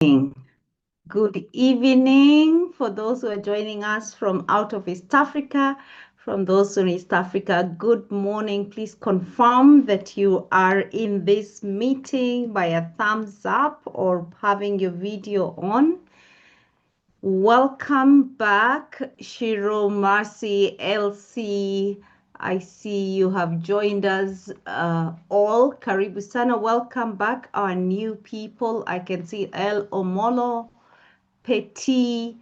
Good evening for those who are joining us from out of East Africa. From those in East Africa, good morning. Please confirm that you are in this meeting by a thumbs up or having your video on. Welcome back, Shiro, Marcy, Elsie. I see you have joined us all. Karibu sana. Welcome back, our new people. I can see El Omolo, Petit,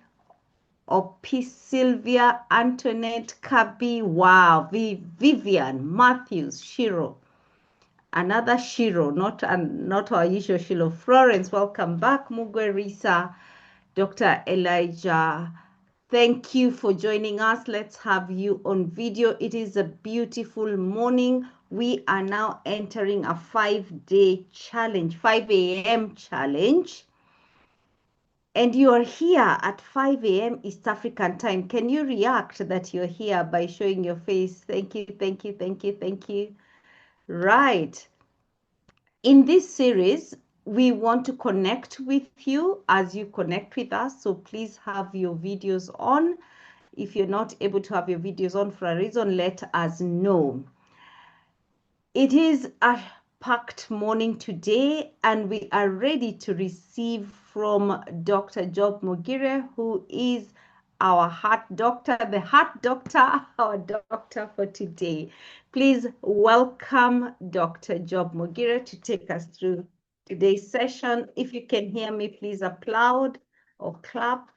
Opi, Sylvia, Antoinette, Kabi, wow, Vivian, Matthews, Shiro. Another Shiro, not our usual Shiro. Florence, welcome back. Mugwe Risa, Dr. Elijah, thank you for joining us. Let's have you on video. It is a beautiful morning. We are now entering a 5-day challenge, 5 a.m. challenge. And you are here at 5 a.m. East African time. Can you react that you're here by showing your face? Thank you, thank you, thank you, thank you. Right. In this series, we want to connect with you as you connect with us. So please have your videos on. If you're not able to have your videos on for a reason, let us know. It is a packed morning today, and we are ready to receive from Dr. Job Mogire, who is our heart doctor, the heart doctor, our doctor for today. Please welcome Dr. Job Mogire to take us through today's session. If you can hear me, please applaud or clap.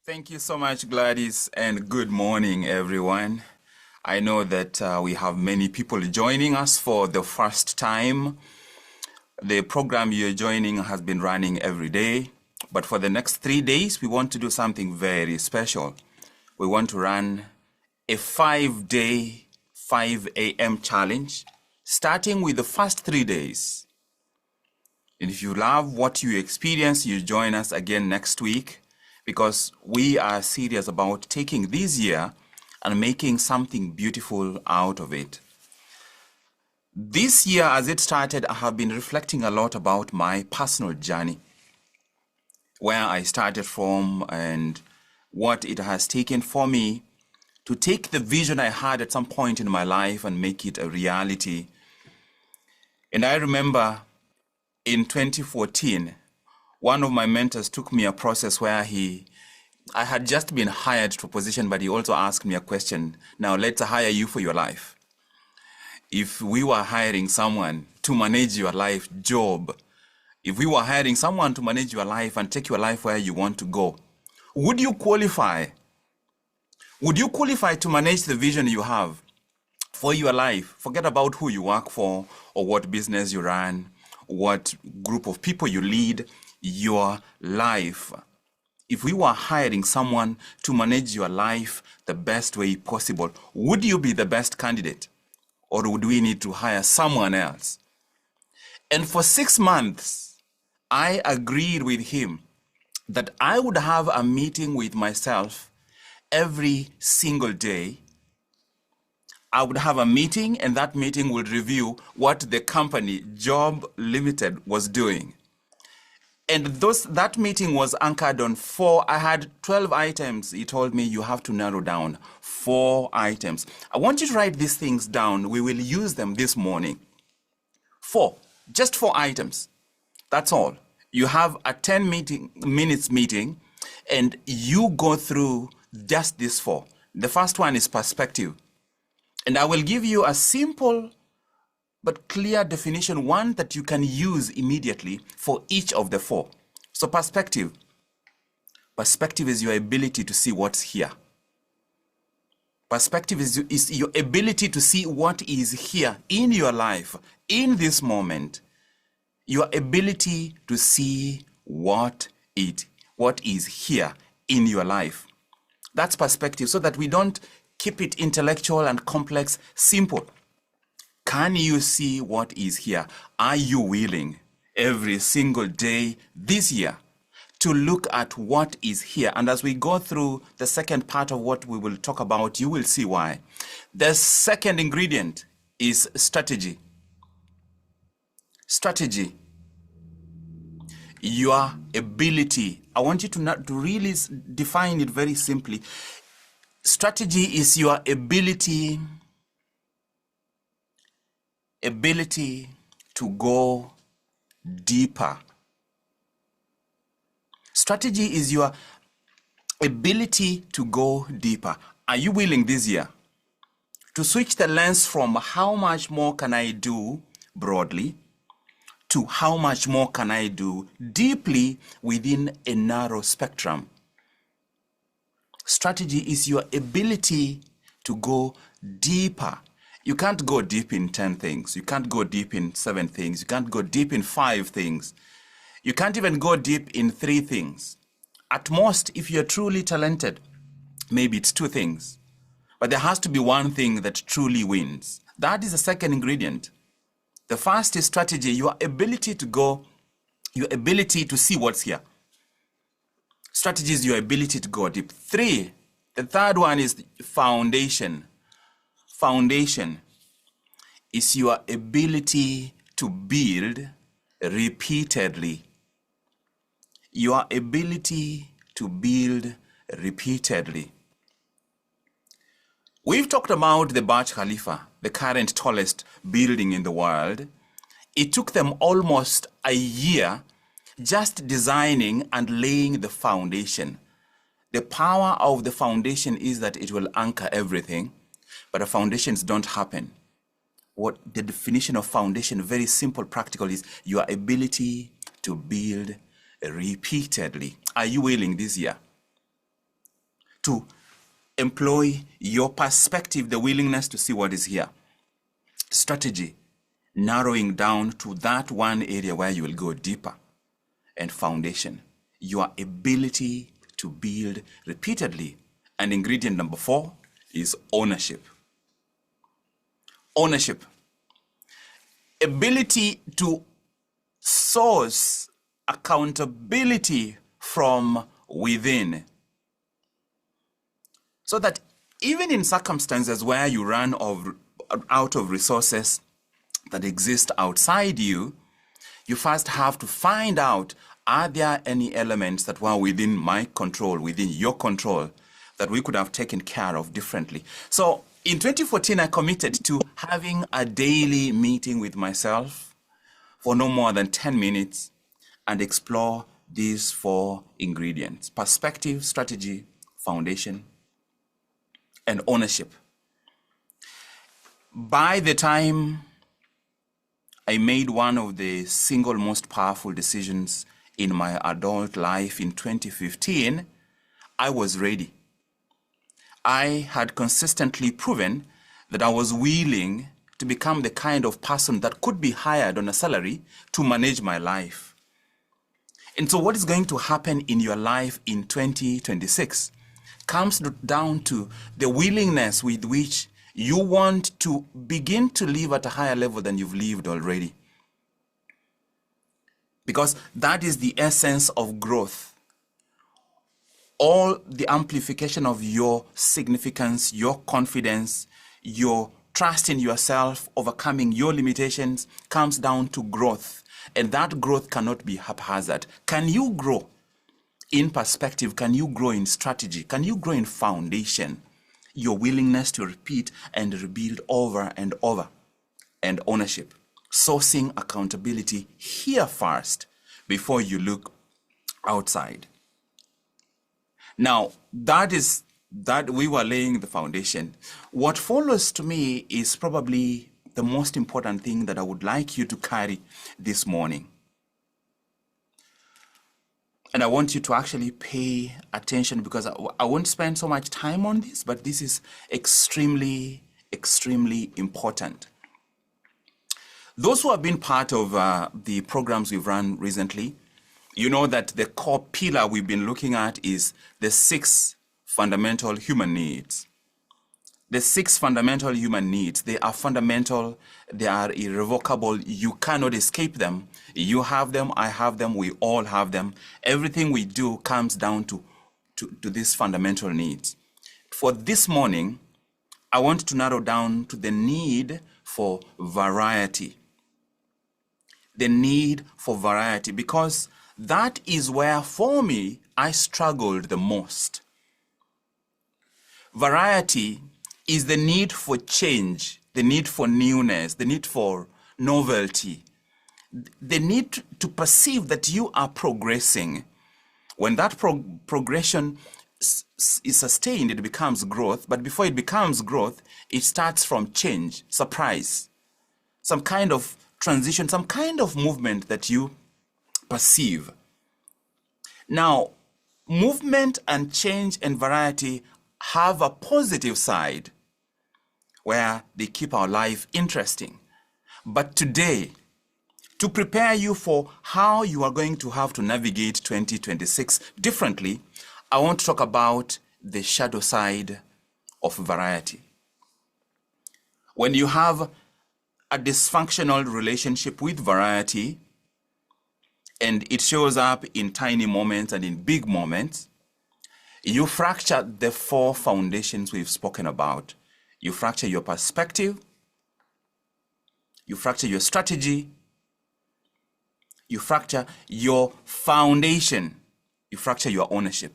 Thank you so much, Gladys, and good morning, everyone. I know that we have many people joining us for the first time. The program you're joining has been running every day, but for the next 3 days, we want to do something very special. We want to run a 5-day, 5 a.m. challenge, starting with the first 3 days. And if you love what you experience, you join us again next week, because we are serious about taking this year and making something beautiful out of it. This year, as it started, I have been reflecting a lot about my personal journey, where I started from and what it has taken for me to take the vision I had at some point in my life and make it a reality. And I remember in 2014, one of my mentors took me a process where I had just been hired to a position, but he also asked me a question. Now, let's hire you for your life. If we were hiring someone to manage your life, Job, if we were hiring someone to manage your life and take your life where you want to go, would you qualify? Would you qualify to manage the vision you have for your life? Forget about who you work for or what business you run, what group of people you lead, your life. If we were hiring someone to manage your life the best way possible, would you be the best candidate? Or would we need to hire someone else? And for 6 months, I agreed with him that I would have a meeting with myself every single day. I would have a meeting, and that meeting would review what the company, Job Limited, was doing. And that meeting was anchored on I had 12 items. He told me you have to narrow down 4 items. I want you to write these things down. We will use them this morning. 4, just 4 items. That's all. You have a 10 minutes meeting, and you go through just these 4. The first one is perspective. And I will give you a simple but clear definition, one that you can use immediately for each of the 4. So perspective. Perspective is your ability to see what's here. Perspective is your ability to see what is here in your life, in this moment. Your ability to see what is here in your life. That's perspective, so that we don't keep it intellectual and complex, simple. Can you see what is here? Are you willing every single day this year to look at what is here? And as we go through the second part of what we will talk about, you will see why. The second ingredient is strategy. Strategy. your ability. I want you to really define it very simply. Strategy is your ability to go deeper. Strategy is your ability to go deeper. Are you willing this year to switch the lens from how much more can I do broadly to how much more can I do deeply within a narrow spectrum? Strategy is your ability to go deeper. You can't go deep in 10 things. You can't go deep in 7 things. You can't go deep in 5 things. You can't even go deep in 3 things. At most, if you're truly talented, maybe it's 2 things. But there has to be one thing that truly wins. That is the second ingredient. The first is strategy, your ability to see what's here. Strategy is your ability to go deep. 3, the third one is foundation. Foundation is your ability to build repeatedly. Your ability to build repeatedly. We've talked about the Burj Khalifa, the current tallest building in the world. It took them almost a year just designing and laying the foundation. The power of the foundation is that it will anchor everything, but the foundations don't happen. What the definition of foundation, very simple, practical, is your ability to build repeatedly. Are you willing this year to employ your perspective, the willingness to see what is here? Strategy, narrowing down to that one area where you will go deeper. And foundation, your ability to build repeatedly. And ingredient number 4 is ownership. Ownership. Ability to source accountability from within. So that even in circumstances where you run out of resources that exist outside you, you first have to find out, are there any elements that were within my control, within your control, that we could have taken care of differently? So in 2014, I committed to having a daily meeting with myself for no more than 10 minutes and explore these 4 ingredients: perspective, strategy, foundation, and ownership. By the time I made one of the single most powerful decisions in my adult life in 2015, I was ready. I had consistently proven that I was willing to become the kind of person that could be hired on a salary to manage my life. And so what is going to happen in your life in 2026 comes down to the willingness with which you want to begin to live at a higher level than you've lived already. Because that is the essence of growth. All the amplification of your significance, your confidence, your trust in yourself, overcoming your limitations, comes down to growth. And that growth cannot be haphazard. Can you grow in perspective? Can you grow in strategy? Can you grow in foundation? Your willingness to repeat and rebuild over and over. And ownership. Sourcing accountability here first before you look outside. Now, that we were laying the foundation. What follows to me is probably the most important thing that I would like you to carry this morning. And I want you to actually pay attention, because I won't spend so much time on this, but this is extremely, extremely important. Those who have been part of the programs we've run recently, you know that the core pillar we've been looking at is the 6 fundamental human needs. The 6 fundamental human needs, they are fundamental, they are irrevocable, you cannot escape them. You have them, I have them, we all have them. Everything we do comes down to these fundamental needs. For this morning, I want to narrow down to the need for variety. The need for variety, because that is where, for me, I struggled the most. Variety is the need for change, the need for newness, the need for novelty, the need to perceive that you are progressing. When that progression is sustained, it becomes growth. But before it becomes growth, it starts from change, surprise, some kind of transition, some kind of movement that you perceive. Now, movement and change and variety have a positive side where they keep our life interesting. But today, to prepare you for how you are going to have to navigate 2026 differently, I want to talk about the shadow side of variety. When you have a dysfunctional relationship with variety, and it shows up in tiny moments and in big moments, you fracture the 4 foundations we've spoken about. You fracture your perspective, you fracture your strategy, you fracture your foundation, you fracture your ownership.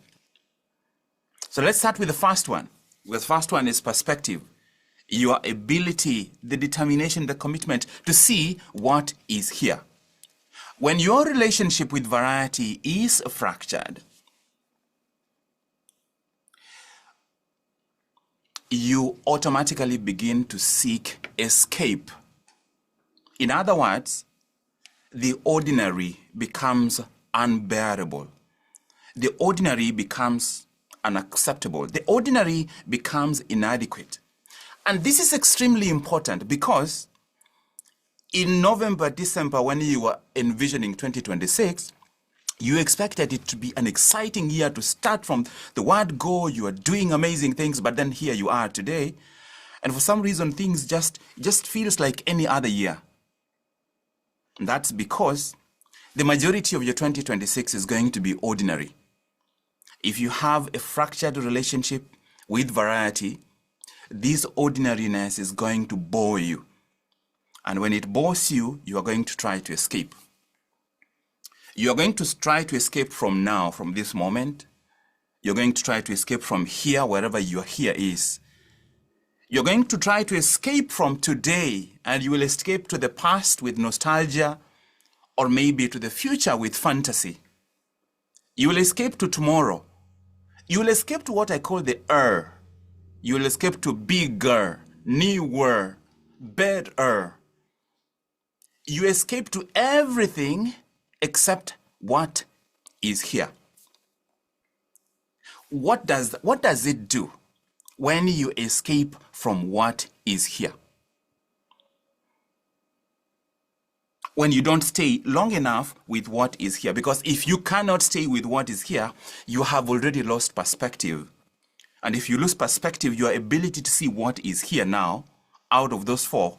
So let's start with the first one. The first one is perspective. Your ability, the determination, the commitment to see what is here. When your relationship with variety is fractured, you automatically begin to seek escape. In other words, the ordinary becomes unbearable. The ordinary becomes unacceptable. The ordinary becomes inadequate. And this is extremely important because in November, December, when you were envisioning 2026, you expected it to be an exciting year to start from the word go. You are doing amazing things, but then here you are today. And for some reason, things just feels like any other year. And that's because the majority of your 2026 is going to be ordinary. If you have a fractured relationship with variety, this ordinariness is going to bore you. And when it bores you, you are going to try to escape. You are going to try to escape from now, from this moment. You're going to try to escape from here, wherever your here is. You're going to try to escape from today, and you will escape to the past with nostalgia, or maybe to the future with fantasy. You will escape to tomorrow. You will escape to what I call the You will escape to bigger, newer, better. You escape to everything except what is here. What does it do when you escape from what is here? When you don't stay long enough with what is here. Because if you cannot stay with what is here, you have already lost perspective. And if you lose perspective, your ability to see what is here now, out of those 4,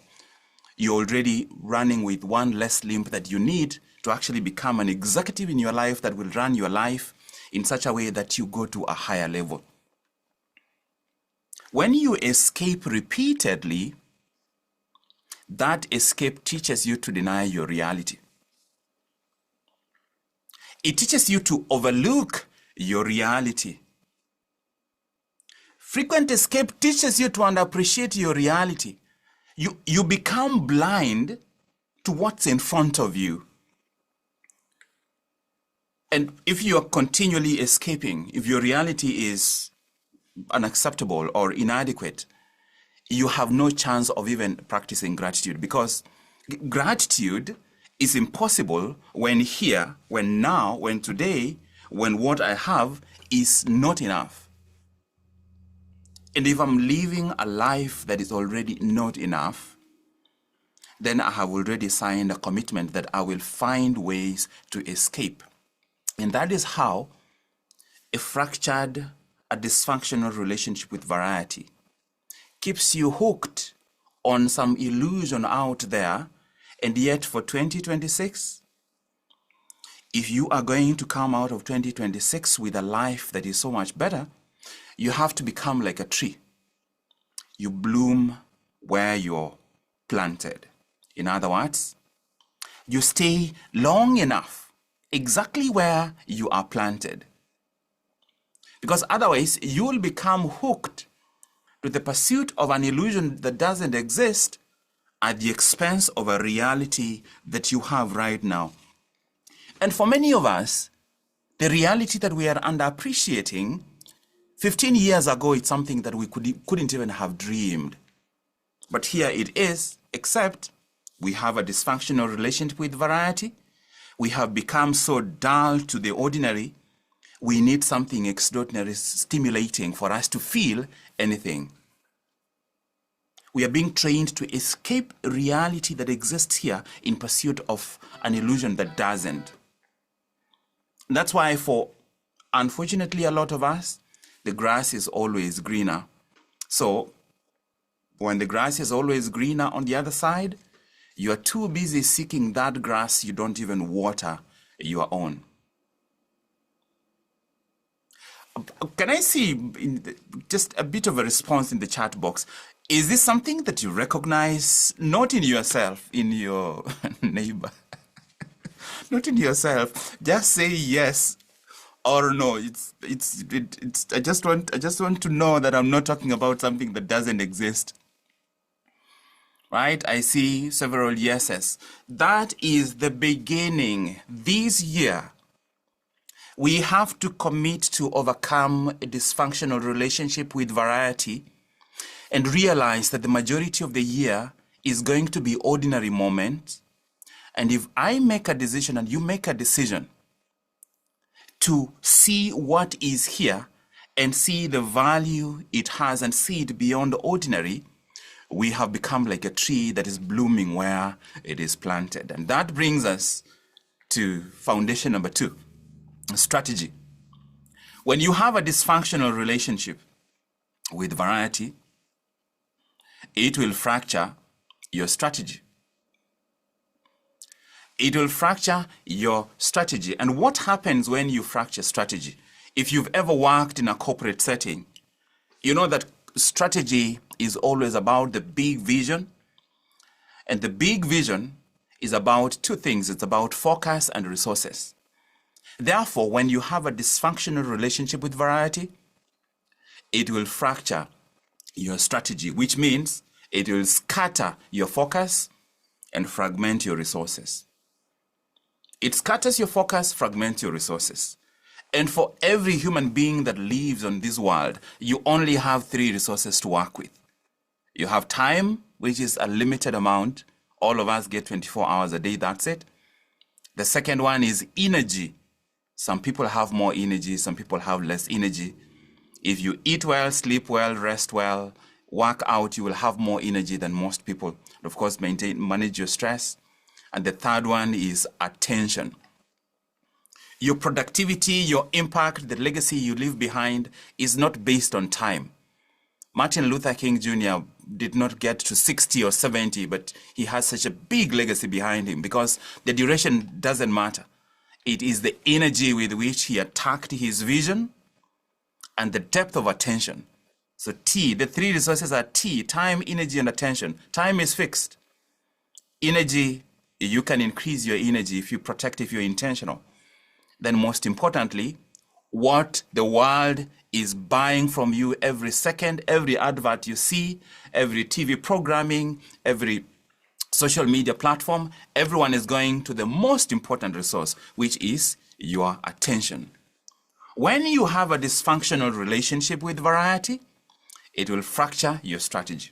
you're already running with one less limb that you need to actually become an executive in your life that will run your life in such a way that you go to a higher level. When you escape repeatedly, that escape teaches you to deny your reality. It teaches you to overlook your reality. Frequent escape teaches you to underappreciate your reality. You become blind to what's in front of you. And if you are continually escaping, if your reality is unacceptable or inadequate, you have no chance of even practicing gratitude, because gratitude is impossible when here, when now, when today, when what I have is not enough. And if I'm living a life that is already not enough, then I have already signed a commitment that I will find ways to escape. And that is how a dysfunctional relationship with variety keeps you hooked on some illusion out there. And yet for 2026, if you are going to come out of 2026 with a life that is so much better, you have to become like a tree. You bloom where you're planted. In other words, you stay long enough exactly where you are planted. Because otherwise, you will become hooked to the pursuit of an illusion that doesn't exist at the expense of a reality that you have right now. And for many of us, the reality that we are underappreciating 15 years ago, it's something that we couldn't even have dreamed. But here it is, except we have a dysfunctional relationship with variety. We have become so dull to the ordinary. We need something extraordinary, stimulating for us to feel anything. We are being trained to escape reality that exists here in pursuit of an illusion that doesn't. That's why for, unfortunately, a lot of us, the grass is always greener. So when the grass is always greener on the other side, you are too busy seeking that grass you don't even water your own. Can I see just a bit of a response in the chat box? Is this something that you recognize, not in yourself, in your neighbor? Not in yourself. Just say yes or no. I just want to know that I'm not talking about something that doesn't exist. Right? I see several yeses. That is the beginning. This year, we have to commit to overcome a dysfunctional relationship with variety and realize that the majority of the year is going to be ordinary moments. And if I make a decision and you make a decision to see what is here and see the value it has and see it beyond ordinary, we have become like a tree that is blooming where it is planted. And that brings us to foundation number 2, strategy. When you have a dysfunctional relationship with variety, it will fracture your strategy. It will fracture your strategy. And what happens when you fracture strategy? If you've ever worked in a corporate setting, you know that strategy is always about the big vision. And the big vision is about 2 things. It's about focus and resources. Therefore, when you have a dysfunctional relationship with variety, it will fracture your strategy, which means it will scatter your focus and fragment your resources. It scatters your focus, fragments your resources. And for every human being that lives on this world, you only have 3 resources to work with. You have time, which is a limited amount. All of us get 24 hours a day, that's it. The second one is energy. Some people have more energy, some people have less energy. If you eat well, sleep well, rest well, work out, you will have more energy than most people. Of course, manage your stress. And the third one is attention. Your productivity, your impact, the legacy you leave behind is not based on time. Martin Luther King Jr. did not get to 60 or 70, but he has such a big legacy behind him because the duration doesn't matter. It is the energy with which he attacked his vision and the depth of attention. So T, the 3 resources are T, time, energy, and attention. Time is fixed. Energy, you can increase your energy if you protect, if you're intentional. Then most importantly, what the world is buying from you every second, every advert you see, every TV programming, every social media platform, everyone is going to the most important resource, which is your attention. When you have a dysfunctional relationship with variety, it will fracture your strategy.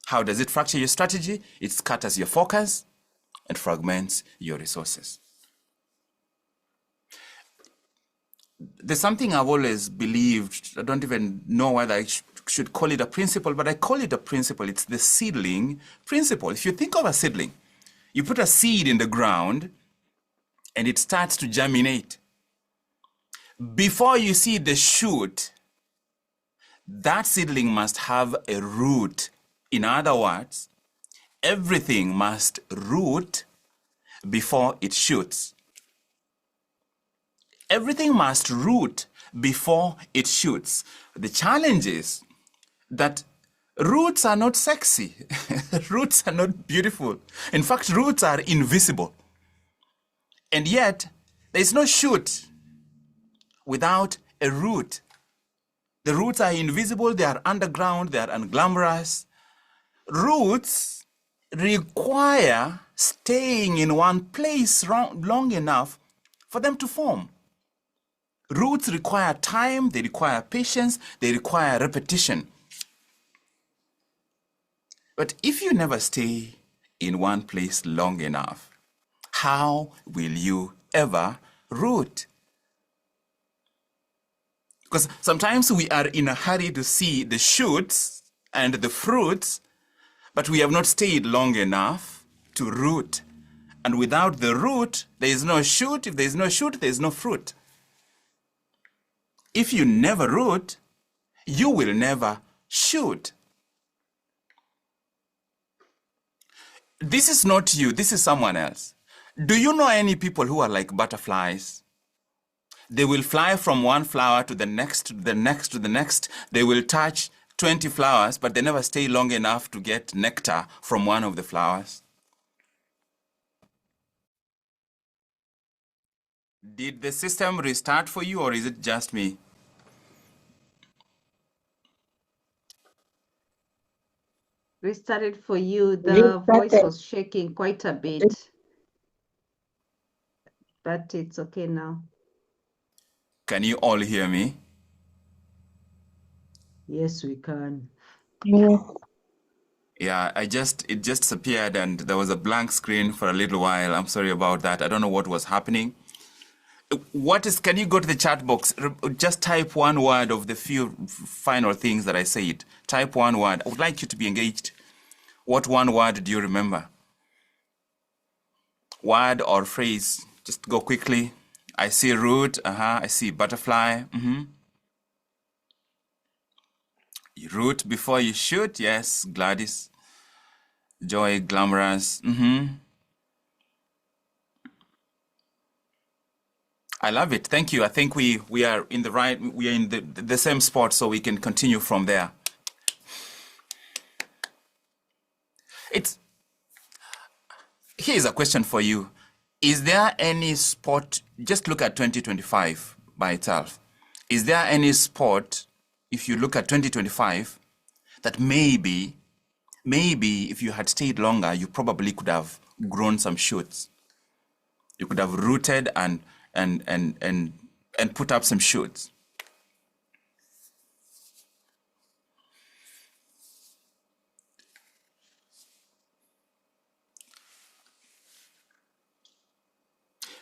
How does it fracture your strategy? It scatters your focus and fragments your resources. There's something I've always believed. I don't even know whether I should call it a principle, but I call it a principle. It's the seedling principle. If you think of a seedling, you put a seed in the ground and it starts to germinate. Before you see the shoot, that seedling must have a root. In other words, everything must root before it shoots. Everything must root before it shoots. The challenge is that roots are not sexy. Roots are not beautiful. In fact, roots are invisible. And yet, There is no shoot without a root. The roots are invisible, they are underground, they are unglamorous. Roots require staying in one place long enough for them to form. Roots require time, they require patience, they require repetition. But if you never stay in one place long enough, how will you ever root? Because sometimes we are in a hurry to see the shoots and the fruits, but we have not stayed long enough to root. And without the root, there is no shoot. If there is no shoot, there is no fruit. If you never root, you will never shoot. This is not you, this is someone else. Do you know any people who are like butterflies? They will fly from one flower to the next, to the next, to the next. They will touch 20 flowers, but they never stay long enough to get nectar from one of the flowers. Did the system restart for you, or is it just me? Restarted for you. The voice was shaking quite a bit, but it's okay now. Can you all hear me? Yes, we can. Yeah, it just disappeared and there was a blank screen for a little while. I'm sorry about that. I don't know what was happening. Can you go to the chat box? Just type one word of the few final things that I said. Type one word. I would like you to be engaged. What one word do you remember? Word or phrase? Just go quickly. I see root. I see butterfly. You root before you shoot. Yes, Gladys. Joy, glamorous. I love it. Thank you. I think we are in the same spot, so we can continue from there. Here's a question for you. Is there any sport, just look at 2025 by itself. Is there any sport, if you look at 2025, that maybe if you had stayed longer, you probably could have grown some shoots. You could have rooted and put up some shoots.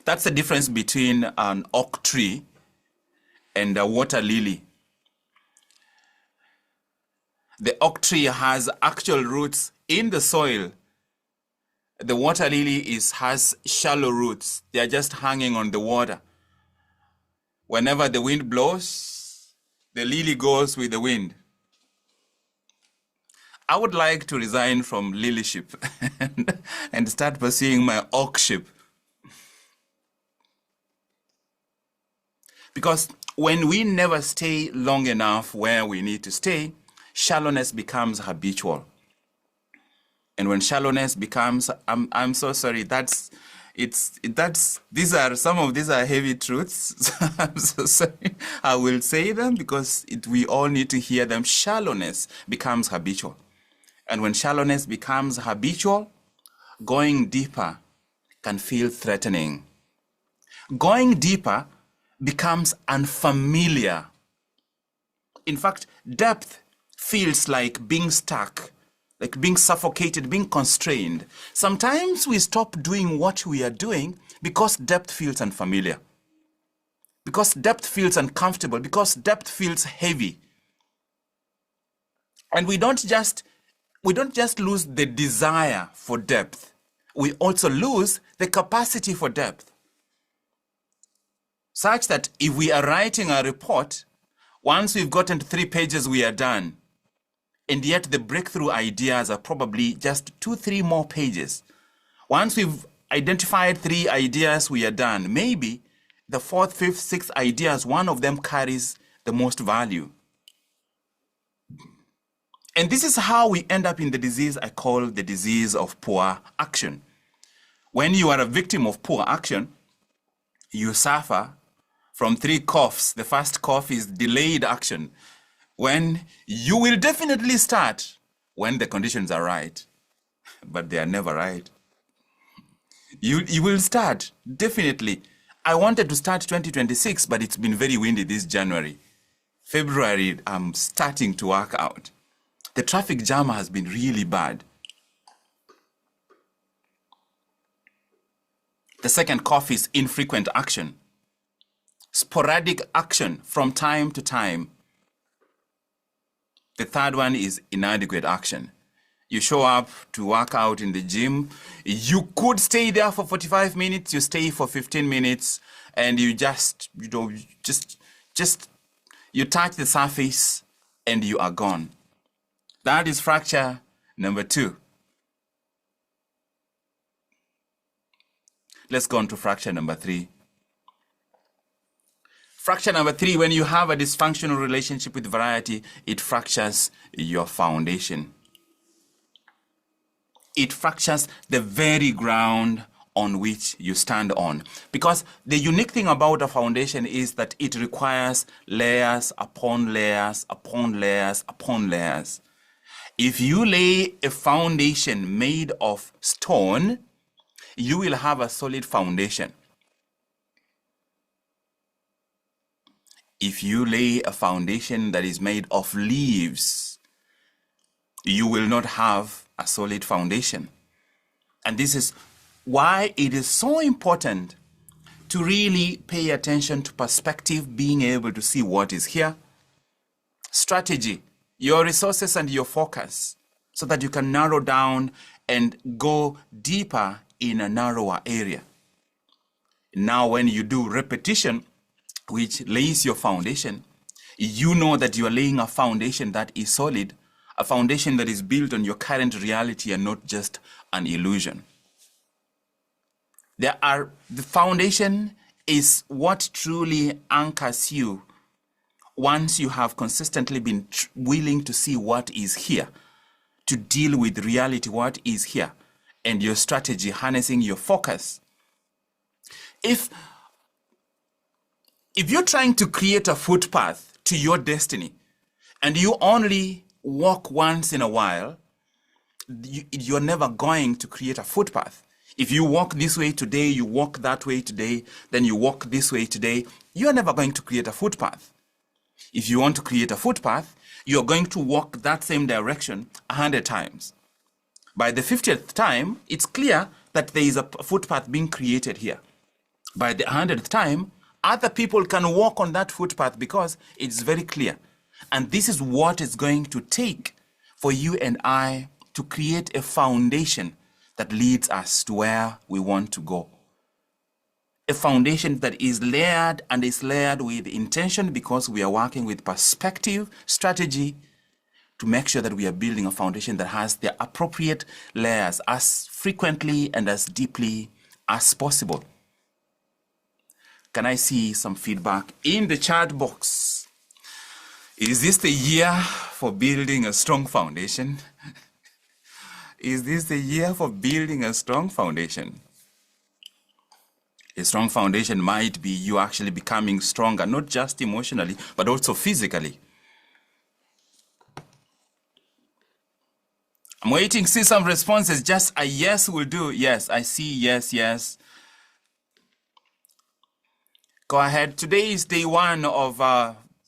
That's the difference between an oak tree and a water lily. The oak tree has actual roots in the soil. The water lily has shallow roots. They are just hanging on the water. Whenever the wind blows, the lily goes with the wind. I would like to resign from lilyship and start pursuing my oakship. Because when we never stay long enough where we need to stay, shallowness becomes habitual. And when shallowness becomes, I'm so sorry, these are heavy truths. I'm so sorry. I will say them because we all need to hear them. Shallowness becomes habitual. And when shallowness becomes habitual, going deeper can feel threatening. Going deeper becomes unfamiliar. In fact, depth feels like being stuck, like being suffocated, being constrained. Sometimes we stop doing what we are doing because depth feels unfamiliar, because depth feels uncomfortable, because depth feels heavy. And we don't just lose the desire for depth, we also lose the capacity for depth. Such that if we are writing a report, once we've gotten to 3 pages, we are done. And yet the breakthrough ideas are probably just 2-3 more pages. Once we've identified 3 ideas, we are done. Maybe the 4th, 5th, 6th ideas, one of them carries the most value. And this is how we end up in the disease I call the disease of poor action. When you are a victim of poor action, you suffer from 3 coughs. The first cough is delayed action, when you will definitely start when the conditions are right, but they are never right. You will start, definitely. I wanted to start 2026, but it's been very windy this January. February, I'm starting to work out. The traffic jam has been really bad. The second cough is infrequent action. Sporadic action from time to time. The third one is inadequate action. You show up to work out in the gym. You could stay there for 45 minutes. You stay for 15 minutes, and you just, you touch the surface and you are gone. That is fracture number 2. Let's go on to fracture number 3. Fracture number 3, when you have a dysfunctional relationship with variety, it fractures your foundation. It fractures the very ground on which you stand on. Because the unique thing about a foundation is that it requires layers upon layers upon layers upon layers. If you lay a foundation made of stone, you will have a solid foundation. If you lay a foundation that is made of leaves, you will not have a solid foundation. And this is why it is so important to really pay attention to perspective, being able to see what is here, strategy, your resources and your focus, so that you can narrow down and go deeper in a narrower area. Now, when you do repetition, which lays your foundation, you know that you are laying a foundation that is solid, a foundation that is built on your current reality and not just an illusion. The foundation is what truly anchors you once you have consistently been willing to see what is here, to deal with reality, what is here, and your strategy, harnessing your focus. If you're trying to create a footpath to your destiny and you only walk once in a while, you're never going to create a footpath. If you walk this way today, you walk that way today, then you walk this way today, you're never going to create a footpath. If you want to create a footpath, you're going to walk that same direction 100 times. By the 50th time, it's clear that there is a footpath being created here. By the 100th time, other people can walk on that footpath because it's very clear. And this is what it's going to take for you and I to create a foundation that leads us to where we want to go. A foundation that is layered and is layered with intention, because we are working with perspective, strategy, to make sure that we are building a foundation that has the appropriate layers as frequently and as deeply as possible. Can I see some feedback in the chat box? Is this the year for building a strong foundation? Is this the year for building a strong foundation? A strong foundation might be you actually becoming stronger, not just emotionally, but also physically. I'm waiting to see some responses. Just a yes will do. Yes, I see. Yes, yes. Go ahead. Today is day 1 of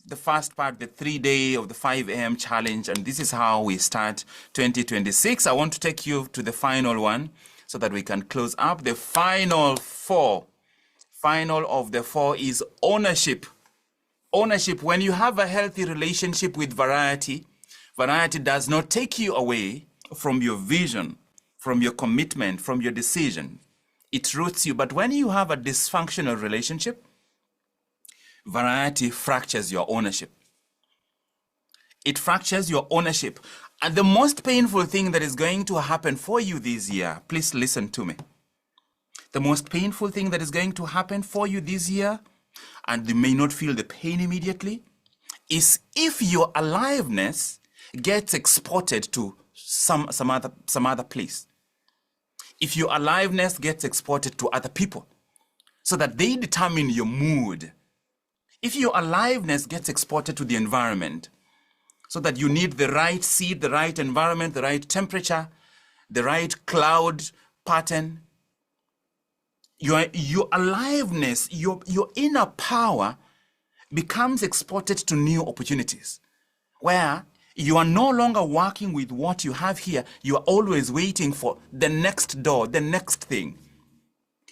the first part, the 3-day of the 5 a.m. challenge. And this is how we start 2026. I want to take you to the final one so that we can close up. The final 4. Final of the 4 is ownership. Ownership. When you have a healthy relationship with variety, variety does not take you away from your vision, from your commitment, from your decision. It roots you. But when you have a dysfunctional relationship, variety fractures your ownership. It fractures your ownership. And the most painful thing that is going to happen for you this year, please listen to me. The most painful thing that is going to happen for you this year, and you may not feel the pain immediately, is if your aliveness gets exported to some other place. If your aliveness gets exported to other people. so that they determine your mood. If your aliveness gets exported to the environment, so that you need the right seed, the right environment, the right temperature, the right cloud pattern, your aliveness, your inner power becomes exported to new opportunities, where you are no longer working with what you have here. You are always waiting for the next door, the next thing.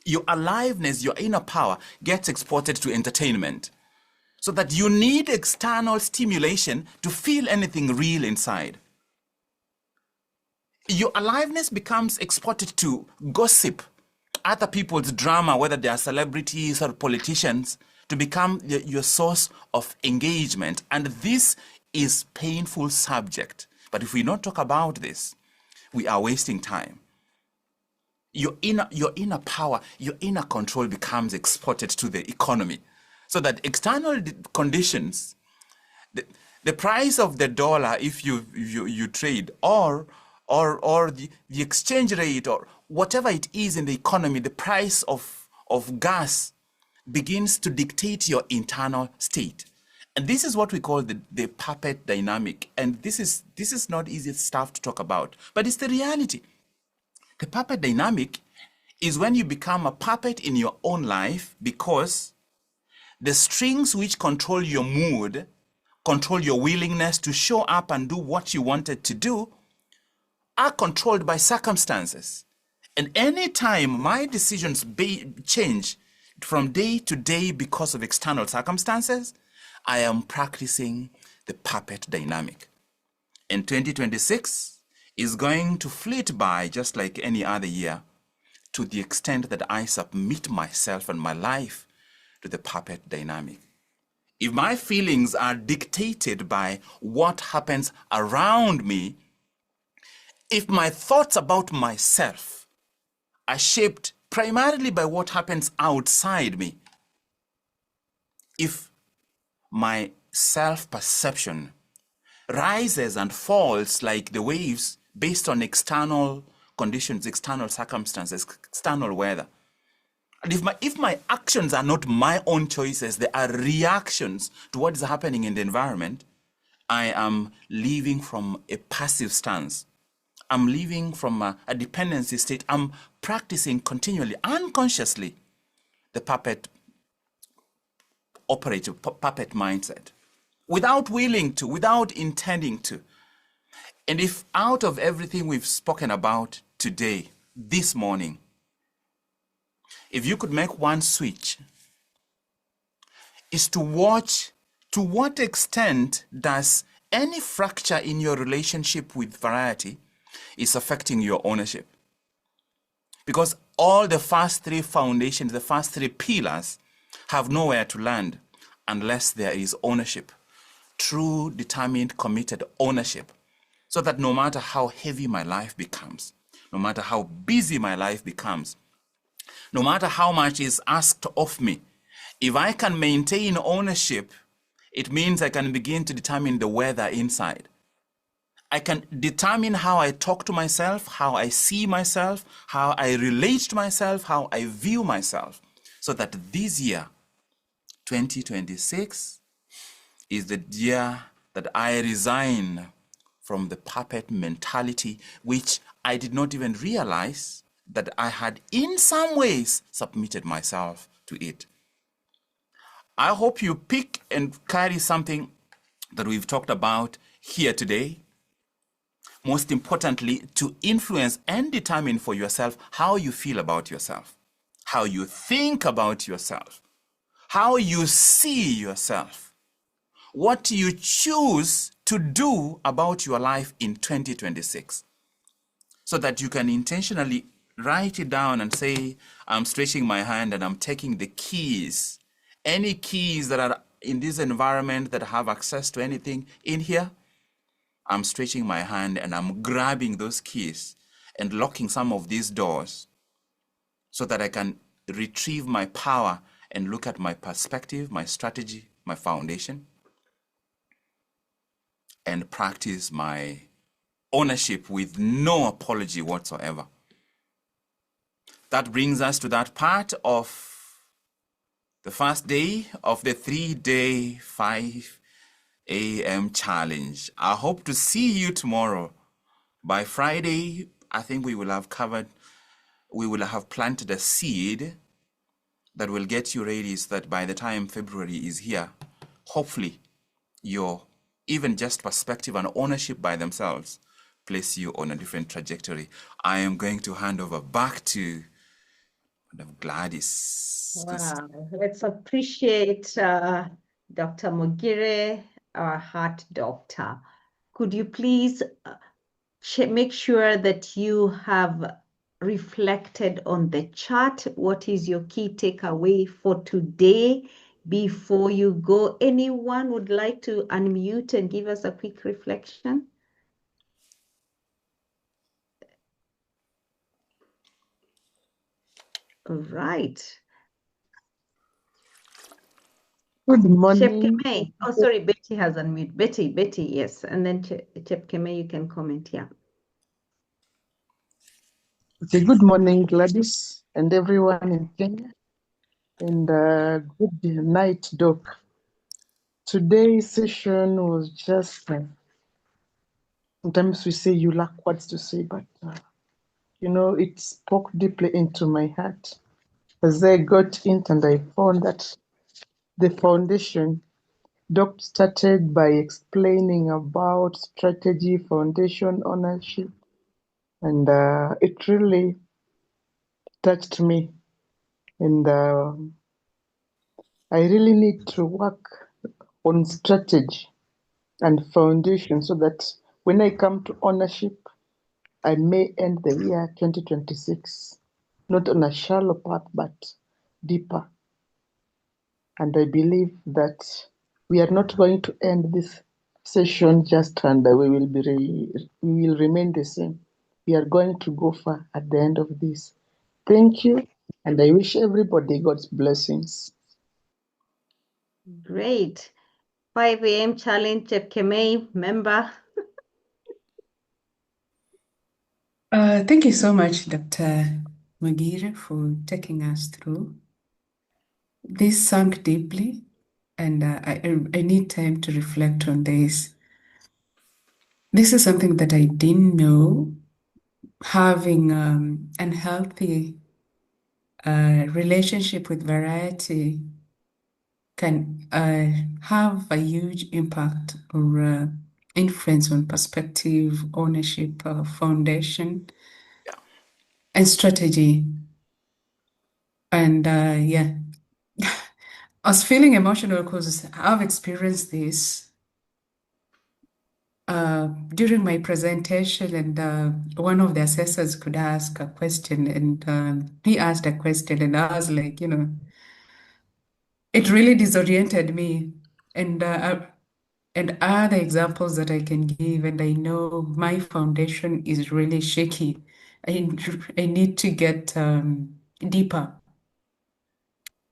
Your aliveness, your inner power gets exported to entertainment, so that you need external stimulation to feel anything real inside. Your aliveness becomes exported to gossip, other people's drama, whether they are celebrities or politicians, to become your source of engagement. And this is painful subject. But if we don't talk about this, we are wasting time. Your inner power, your inner control becomes exported to the economy, so that external conditions, the price of the dollar, if you trade, or the exchange rate, or whatever it is in the economy, the price of gas begins to dictate your internal state. And this is what we call the puppet dynamic. And this is not easy stuff to talk about, but it's the reality. The puppet dynamic is when you become a puppet in your own life, because the strings which control your mood, control your willingness to show up and do what you wanted to do, are controlled by circumstances. And anytime my decisions change from day to day because of external circumstances, I am practicing the puppet dynamic. And 2026 is going to flit by just like any other year, to the extent that I submit myself and my life to the puppet dynamic. If my feelings are dictated by what happens around me, if my thoughts about myself are shaped primarily by what happens outside me, if my self-perception rises and falls like the waves based on external conditions, external circumstances, external weather, and if my actions are not my own choices, they are reactions to what is happening in the environment, I am living from a passive stance. I'm living from a dependency state. I'm practicing continually, unconsciously, the puppet mindset, without willing to, without intending to. And if out of everything we've spoken about today, this morning, if you could make one switch, is to watch to what extent does any fracture in your relationship with variety is affecting your ownership. Because all the first three foundations, the first three pillars, have nowhere to land unless there is ownership. True, determined, committed ownership. So that no matter how heavy my life becomes, no matter how busy my life becomes, no matter how much is asked of me, if I can maintain ownership, it means I can begin to determine the weather inside. I can determine how I talk to myself, how I see myself, how I relate to myself, how I view myself. So that this year, 2026, is the year that I resign from the puppet mentality, which I did not even realize that I had in some ways submitted myself to it. I hope you pick and carry something that we've talked about here today. Most importantly, to influence and determine for yourself how you feel about yourself, how you think about yourself, how you see yourself, what you choose to do about your life in 2026, so that you can intentionally write it down and say, I'm stretching my hand and I'm taking the keys. Any keys that are in this environment that have access to anything in here, I'm stretching my hand and I'm grabbing those keys and locking some of these doors so that I can retrieve my power and look at my perspective, my strategy, my foundation, and practice my ownership with no apology whatsoever. That brings us to that part of the first day of the 3-day 5 a.m. challenge. I hope to see you tomorrow. By Friday, I think we will have planted a seed that will get you ready so that by the time February is here, hopefully your even just perspective and ownership by themselves place you on a different trajectory. I am going to hand over back to Madam Gladys. Wow, let's appreciate Dr. Mogire, our heart doctor. Could you please make sure that you have reflected on the chat? What is your key takeaway for today? Before you go, anyone would like to unmute and give us a quick reflection? All right. Good morning. Chepkemei. Oh, sorry, Betty has unmuted. Betty, yes. And then Chepkemei, you can comment, yeah. Okay, good morning, Gladys and everyone in Kenya. And good night, Doc. Today's session was just, sometimes we say you lack words to say, but it spoke deeply into my heart. As I got in and I found that the foundation, Doc started by explaining about strategy, foundation, ownership, and it really touched me. And I really need to work on strategy and foundation so that when I come to ownership, I may end the year 2026 not on a shallow path but deeper. And I believe that we are not going to end this session just and we will remain the same. We are going to go far at the end of this. Thank you, and I wish everybody God's blessings. Great. 5 a.m. challenge, Chepkemei, member. Thank you so much, Dr. Mogire, for taking us through. This sunk deeply, and I need time to reflect on this. This is something that I didn't know. Having unhealthy relationship with variety can have a huge impact or influence on perspective, ownership, foundation, and strategy. And yeah, I was feeling emotional because I've experienced this during my presentation, and one of the assessors could ask a question, and he asked a question, and I was like, it really disoriented me. And other examples that I can give, and I know my foundation is really shaky. I need to get deeper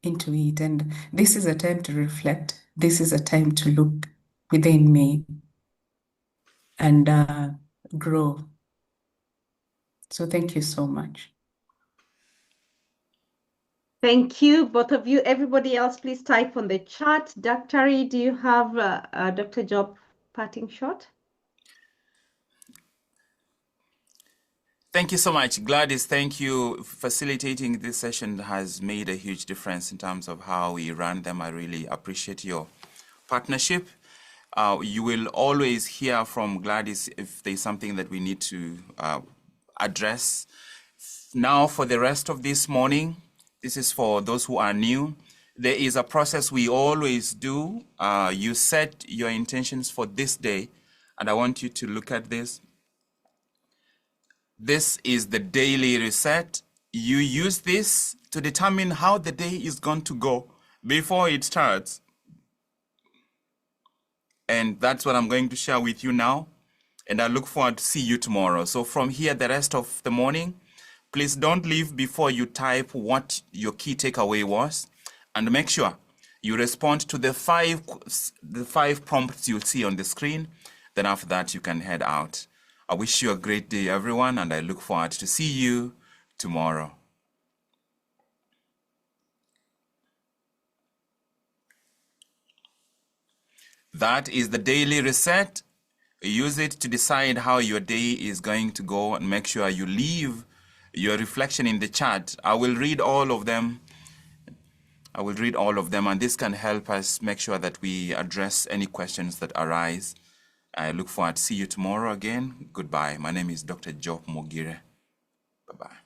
into it. And this is a time to reflect. This is a time to look within me and grow. So thank you so much. Thank you, both of you. Everybody else, please type on the chat. Dr. Do you have Dr. Job parting shot? Thank you so much, Gladys. Thank you. Facilitating this session has made a huge difference in terms of how we run them. I really appreciate your partnership. You will always hear from Gladys if there's something that we need to address. Now, for the rest of this morning, this is for those who are new. There is a process we always do. You set your intentions for this day, and I want you to look at this. This is the daily reset. You use this to determine how the day is going to go before it starts. And that's what I'm going to share with you now. And I look forward to see you tomorrow. So from here, the rest of the morning, please don't leave before you type what your key takeaway was. And make sure you respond to the five prompts you'll see on the screen. Then after that, you can head out. I wish you a great day, everyone, and I look forward to see you tomorrow. That is the daily reset. Use it to decide how your day is going to go, and make sure you leave your reflection in the chat. I will read all of them. And this can help us make sure that we address any questions that arise. I look forward to see you tomorrow again. Goodbye. My name is Dr. Joe Mogire. Bye-bye.